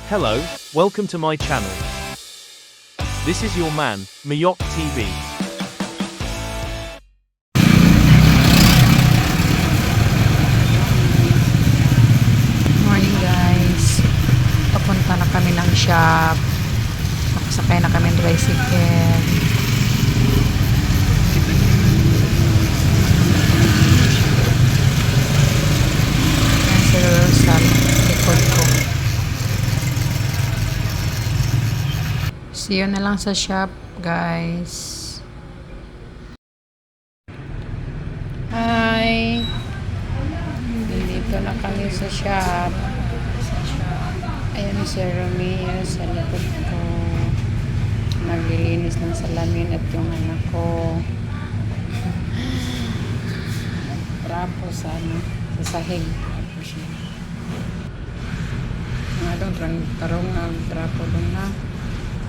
Hello, welcome to my channel. This is your man, Miyok TV. Morning guys. Papunta na kami ng shop. Nakasakay na kami ng tricycle. Yan si Rosal. Likod ko. See you na lang sa shop guys. Hi. Dito na kami sa shop. Ayan si Romeo sa likod ko. Naglilinis ng salamin at yung anak ko. Trapo sa sahig. Nga doon, tarong ang trapo doon na.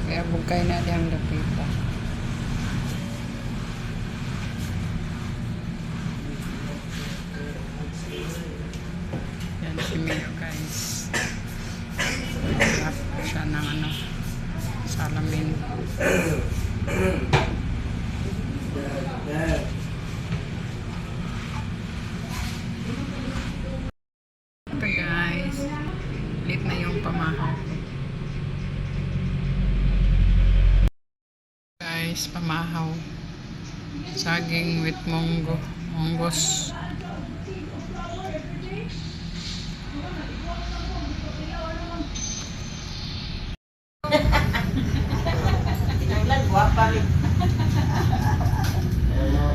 Kaya bugkay na diyang dapita. Yan si Mio guys. Trapo siya ng salamin. Ito guys, lit na yung pamahaw. Guys, pamahaw. Saging with monggos.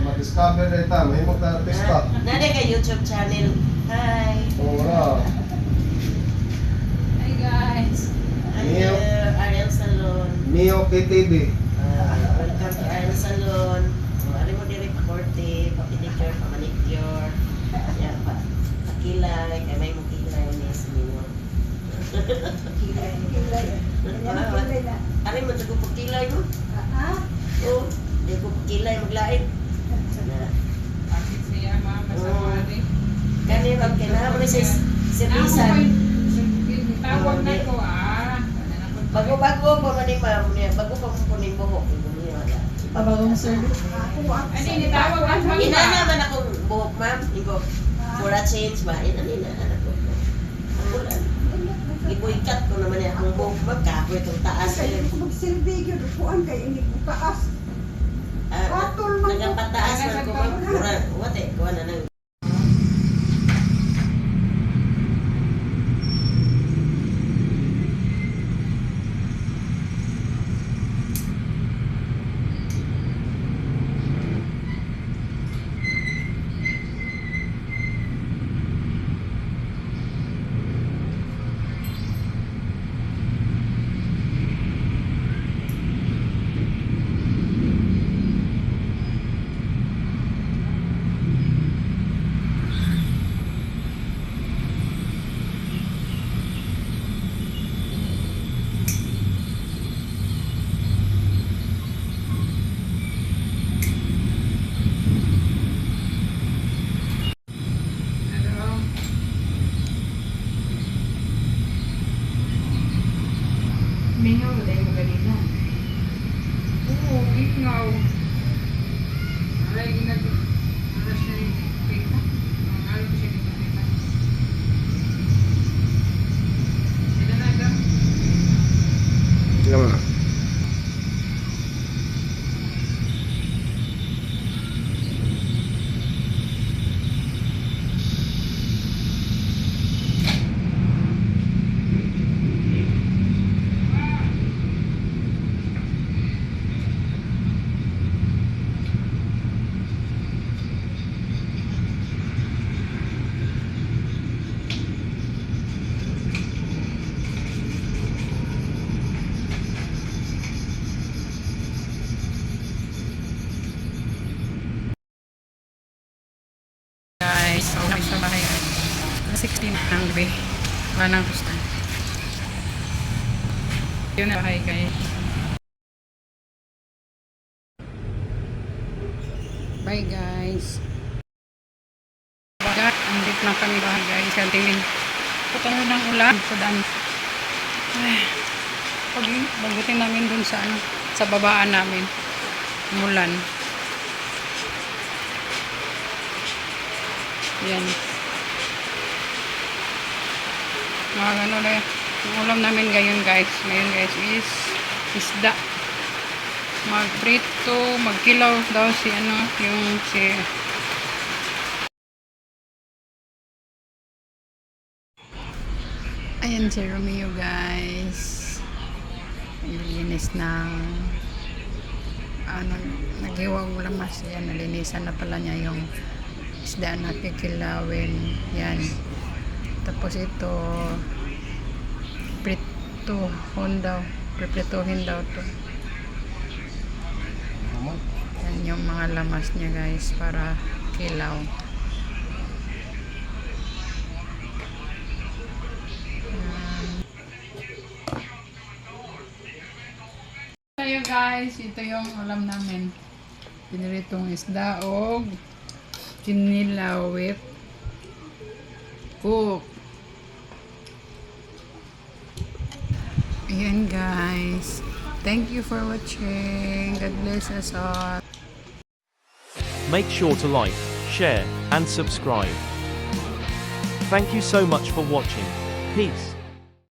Ma-discover na ito, may mag-artist pa. Nade ka YouTube channel. Hi. Oo. Hi guys. Hello, Ariel Salon. Mio KTV. Welcome to Ariel Salon. Ano mo diri pa-korte, pa-pedicure, pa-manicure. Yan pa. Pakilay, kay may mo kilay ni Mio. Kilay. Ano mo sa ko kilay mo? Oo. Di ko kilay maglain. Bakit siya mama sa mali? Kani bang kailangan mo ni si Bisan. Tawag na ko Bago-bago pa man ni ma'am niya. Bago pa po ni buhok. Pabagong service. Ano ni tawag ang Inana man akong buhok ma'am. Igo, for a change ba? Inana anak ko. Ibuikat ko naman niya ang buhok ma'am. Kapoy itong taas. Magsilbi yun, kuan kay ini bukaas. Nagapataas man ko ma'am. Wate, kuha na nang. Mingaw na yung ganina. Oo, mingaw. Aray, aras siya yung pita. Ang alam ko siya yung pita. Sila na ito. Tingnan mo na. Guys, okay sa bahay. 16 ang gabi. Wala nang gusto. Yun na bahay guys. Bye guys. Andit na kami bahay guys. Kanting din. Putangan ng ulan. Sa dami. Bagutin namin dun sa ano, sa babaan namin. Mulan. Yan. Mga ano na, yung ulam namin ngayon guys is isda. Magprito, magkilaw daw si ano, yung si ayan si Romeo guys. Naglilinis ng ano, naghiwag lamas yan, nalinisan na pala niya yung isda na kikilawin yan. Tapos ito prituhin daw to. Yan yung mga lamas niya guys para kilaw. Tayo guys, ito yung ulam namin. Piniritong isda o kinilawit cook. Ayan guys. Thank you for watching. God bless us all. Make sure to like, share, and subscribe. Thank you so much for watching. Peace.